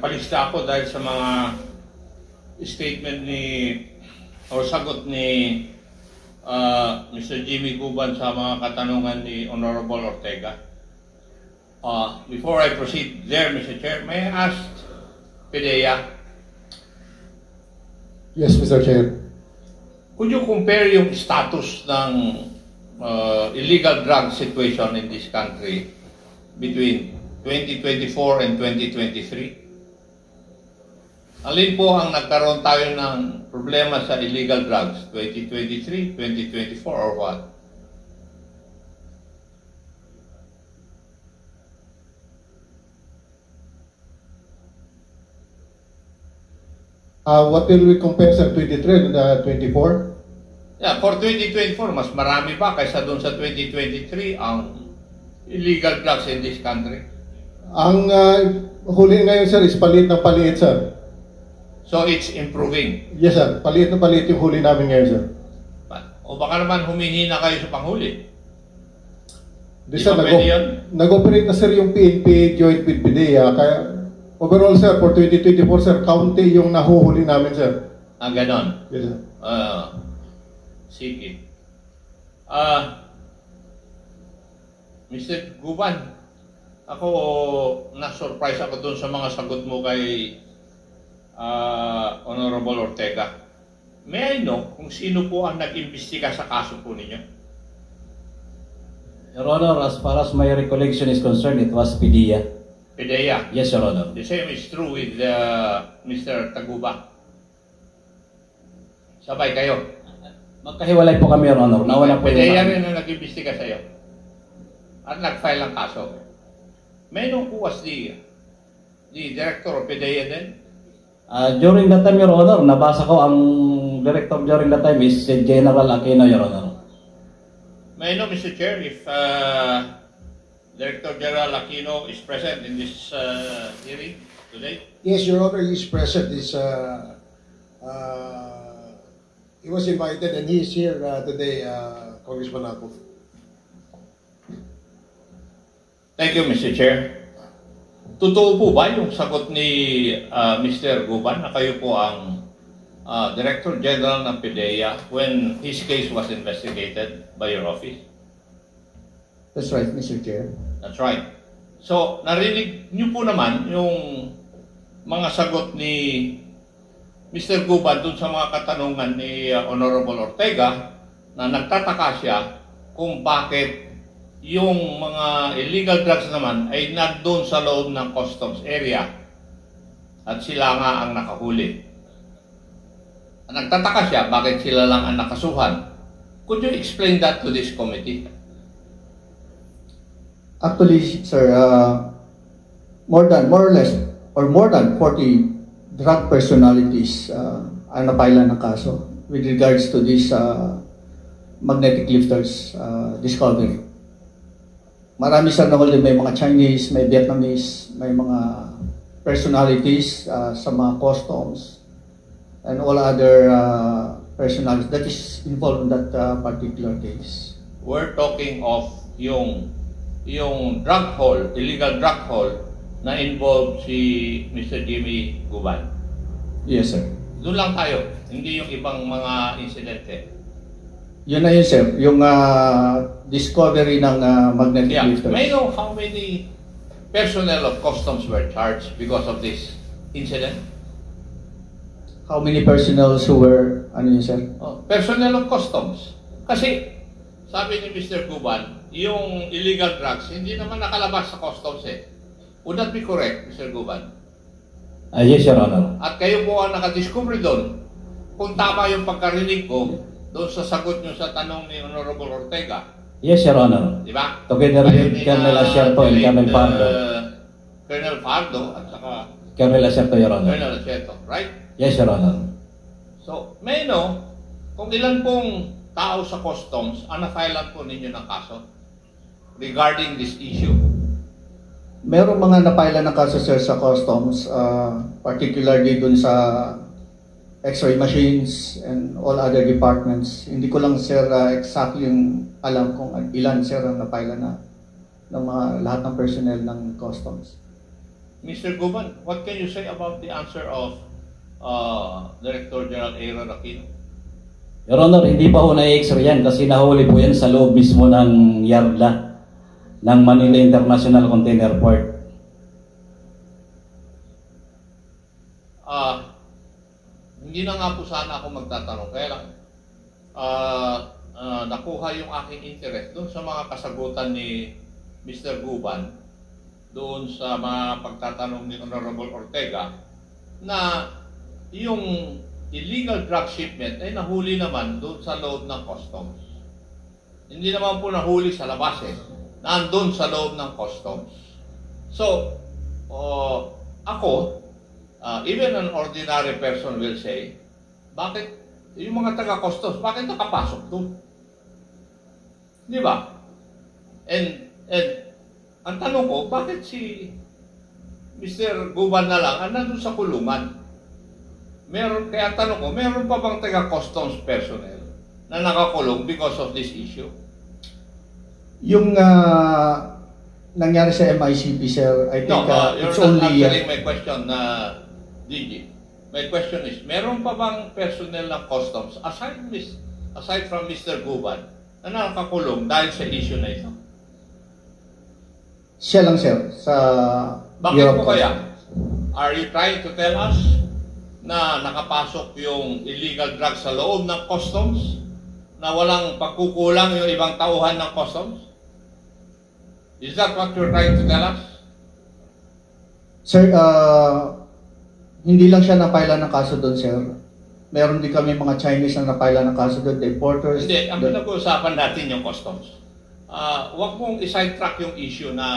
nagpalista ako dahil sa mga statement o sagot ni Mr. Jimmy Guban sa mga katanungan ni Honorable Ortega. Before I proceed there, Mr. Chair, may I ask PDEA? Yes, Mr. Chair. Could you compare yung status ng illegal drug situation in this country between 2024 and 2023? Alin po ang nagkaroon tayo ng problema sa illegal drugs? 2023, 2024, or what? What will we compare sa 23 and 24? Yeah, for 2024, mas marami pa kaysa doon sa 2023 ang illegal drugs in this country. Ang huli ngayon, sir, is palit ng paliit, sir. So it's improving. Yes, sir. Palit na palit yung huli namin ngayon, sir. O baka naman humihina kayo sa panghuli. Di, sir, nag-operate na, sir, yung PNP joint with PDEA. Kaya overall, sir, for 2024, sir, county yung nahuhuli namin, sir. Ganon. Yes, sir. Sige. Mr. Guban, ako na-surprise ako dun sa mga sagot mo kay Honorable Ortega. May I know kung sino po ang nag-imbestiga sa kaso po ninyo? Your Honor, as far as my recollection is concerned, it was PDEA. PDEA? Yes, Your Honor. The same is true with Mr. Taguba. Sabay kayo? Magkahiwalay po kami, Your Honor. Nauna po PDEA yung... rin ang nag-imbestiga sa iyo. At nag-file ang kaso. May I know who was the director of PDEA then? During that time, Your Honor, nabasa ko ang director during that time is General Aquino, Your Honor. May I know, Mr. Chair, if Director General Aquino is present in this hearing today? Yes, Your Honor, he is present. He was invited and he is here today, Congressman Ako. Thank you, Mr. Chair. Totoo po ba yung sagot ni Mr. Guban na kayo po ang Director General ng PDEA when his case was investigated by your office? That's right, Mr. Chair. That's right. So, narinig niyo po naman yung mga sagot ni Mr. Guban dun sa mga katanungan ni Honorable Ortega na nagtataka siya kung bakit yung mga illegal drugs naman ay nandun sa loob ng customs area at sila nga ang nakahuli. Nagtataka siya bakit sila lang ang nakasuhan. Could you explain that to this committee? Actually, sir, more than 40 drug personalities ang napailan ng kaso with regards to this magnetic lifters discovery. Marami sa nahuli, may mga Chinese, may Vietnamese, may mga personalities sa mga customs and all other personalities that is involved in that particular case. We're talking of yung drug haul, illegal drug haul na involved si Mr. Jimmy Guban. Yes, sir. Doon lang tayo, hindi yung ibang mga insidente. Yun na yun, sir. Yung discovery ng magnetic lifters. May I know how many personnel of customs were charged because of this incident? How many personnel who were, ano yun, sir? Personnel of customs. Kasi, sabi ni Mr. Guban, yung illegal drugs, hindi naman nakalabas sa customs eh. Would that be correct, Mr. Guban? Yes, Your Honor. At kayo po ang nakadiscover doon. Kung tama yung pagkarinig ko, doon sa sagot nyo sa tanong ni Honorable Ortega. Yes, Your Honor. Di ba? Together with Colonel Asierto and Colonel Pardo. Colonel Pardo at saka Colonel Asierto, Your Honor. Colonel Asierto, right? Yes, Your Honor. So, may know kung ilan pong tao sa customs ang na-filean po ninyo ng kaso regarding this issue? Merong mga napailan ng kaso, sir, sa customs, particularly dun sa X-ray machines and all other departments. Hindi ko lang, sir, exactly yung alam kung ilan, sir, ang napailan na ng mga lahat ng personnel ng customs. Mr. Guban, what can you say about the answer of Director General Aaron Aquino? Your Honor, hindi pa ho na-x-ray yan kasi nahuli po yan sa loob mismo ng Yarda ng Manila International Container Port. Hindi na nga po sana ako magtatanong. Kaya lang, nakuha yung aking interest doon sa mga kasagutan ni Mr. Guban, doon sa mga pagtatanong ni Honorable Ortega, na yung illegal drug shipment ay nahuli naman doon sa loob ng customs. Hindi naman po nahuli sa labas nandun sa loob ng customs. So, ako, even an ordinary person will say, bakit yung mga taga-customs, bakit nakapasok doon? Di ba? And ang tanong ko, bakit si Mr. Guban na lang nandun sa kulungan? Kaya tanong ko, meron pa bang taga-customs personnel na nakakulong because of this issue? Yung nangyari sa MICP, sir, I think you're it's not only... answering my question, DG. My question is, meron pa bang personnel ng customs aside from Mr. Guban na nakakulong dahil sa issue na ito? Siya lang, sir, sa... Bakit po kaya? Are you trying to tell us na nakapasok yung illegal drugs sa loob ng customs na walang pagkukulang yung ibang tauhan ng customs? Is that what you're trying to tell us? Sir, hindi lang siya napaila ng kaso doon, sir. Meron din kami mga Chinese na napaila ng kaso doon, the importers. Hindi, ang pinag-uusapan natin yung customs. Huwag mong isidetrack yung issue na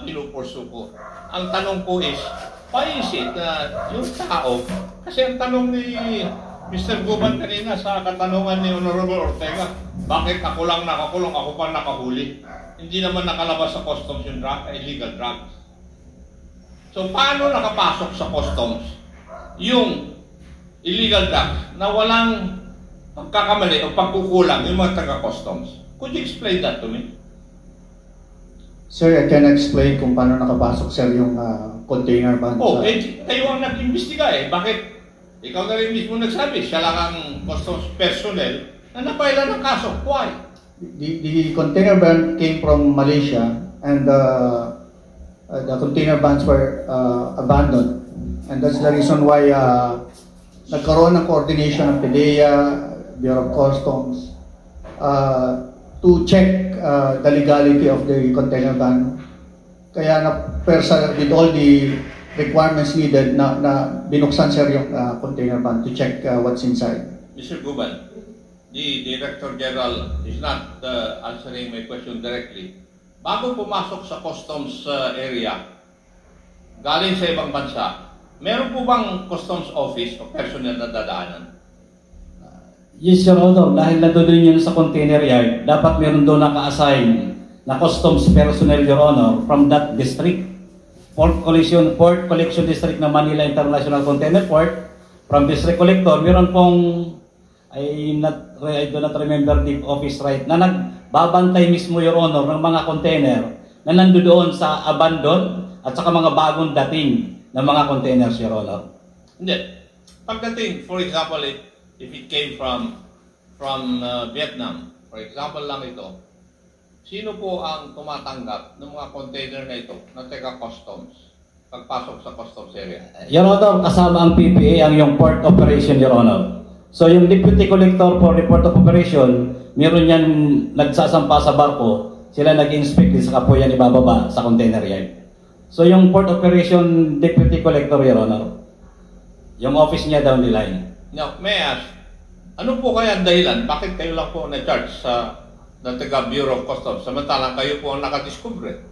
pinupursu ko. Ang tanong ko is, why is it na yung tao, kasi ang tanong ni Mr. Guban kanina sa katanungan ni Honorable Ortega, bakit ako lang nakakulong, ako pa nakahuli? Hindi naman nakalabas sa customs yung illegal drugs. So, paano nakapasok sa customs yung illegal drugs na walang pagkakamali o pagkukulang yung mga taga-customs? Could you explain that to me? Sir, I can explain kung paano nakapasok, sir, yung container van. Kayo ang nag-imbestiga Bakit? Ikaw na rin mismo nagsabi, siya lang ang customs personnel na napaila ng kaso. Why? The container van came from Malaysia and the container vans were abandoned. And that's the reason why nagkaroon ng coordination ng PDEA, Bureau of Customs, to check the legality of the container van. Kaya na-persa with all the requirements needed na binuksan, sir, yung container van to check what's inside. Mr. Guban, the Director General is not answering my question directly. Bago pumasok sa customs area, galing sa ibang bansa, meron po bang customs office o personnel na dadaanan? Yes, Your Honor. Dahil nandun yun sa container yard, dapat meron doon naka-assign na customs personnel, Your Honor, from that district. Port Collection District ng Manila International Container Port. From District Collector, meron pong, I do not remember the office right, na nagbabantay mismo, Your Honor, ng mga container na nandoon sa abandon at saka mga bagong dating ng mga containers, Your Honor. Hindi. Pagdating, for example, if it came from Vietnam, for example lang ito, sino po ang tumatanggap ng mga container na ito na taga-customs pagpasok sa customs area? Your Honor, kasama ang PPA ang yung port operation, Your Honor. So yung Deputy Collector for Report of Operation, meron yan nagsasampa sa barko, sila nag-inspect din sa kapo yan ibababa sa container yard. So yung port operation Deputy Collector, Your Honor, yung office niya down the line. Now, may I ask, ano po kaya ang dahilan? Bakit kayo lang po na-charge sa taga Bureau of Customs, samantalang kayo po ang nakadiscover?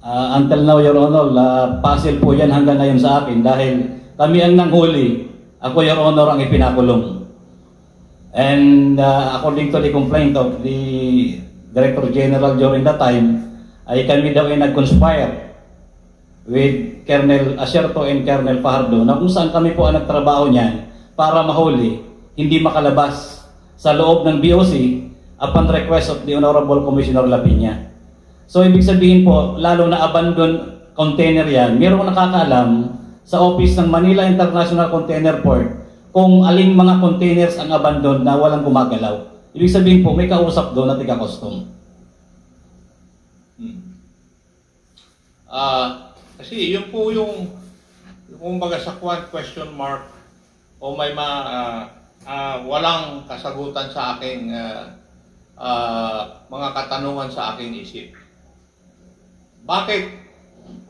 Until now, Your Honor, puzzle po yan hanggang ngayon sa akin dahil kami ang nanghuli. Ako, Your Honor, ang ipinakulong. And according to the complaint of the Director General during that time, ay kami daw ay nag-conspire with Colonel Acerto and Colonel Fajardo na kung saan kami po ang nagtrabaho niyan para mahuli, hindi makalabas sa loob ng BOC upon request of the Honorable Commissioner Lapiña. So ibig sabihin po, lalo na abandon container yan, meron nakakaalam sa office ng Manila International Container Port kung aling mga containers ang abandon na walang gumagalaw. Ibig sabihin po, may kausap doon na tiga-custom. Kasi yun po yung kumbaga sa question mark o may walang kasagutan sa aking mga katanungan sa aking isip. Bakit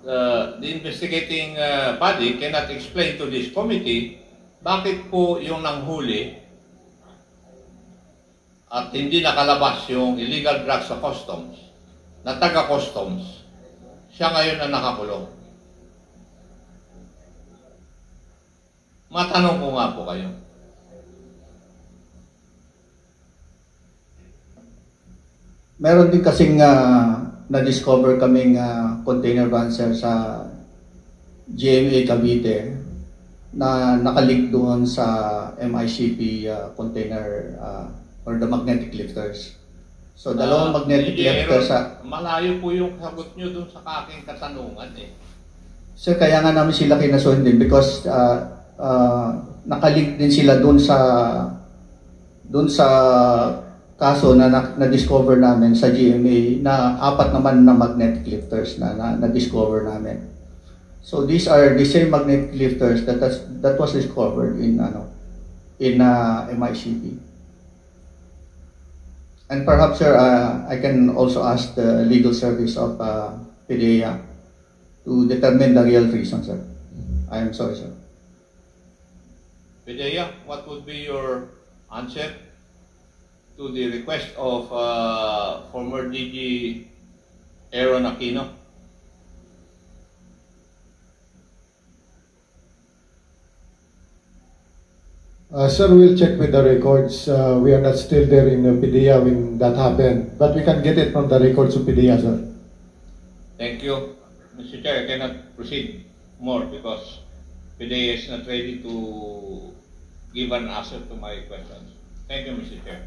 the investigating body cannot explain to this committee bakit po yung nanghuli at hindi nakalabas yung illegal drugs sa customs na taga-customs, siya ngayon na nakakulong? Matanong ko nga po kayo. Meron din kasing na-discover kaming container van sir sa GMA Cavite na nakalik doon sa MICP container or the magnetic lifters. So dalawang magnetic lifters sa... Malayo po yung sagot nyo doon sa aking katanungan eh. Sir, kaya nga namin sila kinasuhin din because nakalink din sila doon sa kaso na na-discover namin sa GMA na 4 naman na magnetic lifters na discover namin. So these are the same magnetic lifters that was discovered in MICP. And perhaps sir, I can also ask the legal service of PDEA to determine the real reason, sir. I am sorry, sir. PDEA, what would be your answer to the request of former DG Aaron Aquino? Sir, we'll check with the records. We are not still there in PDEA when that happened, but we can get it from the records of PDEA, sir. Thank you. Mr. Chair, I cannot proceed more because PDEA is not ready to give an answer to my questions. Thank you, Mr. Chair.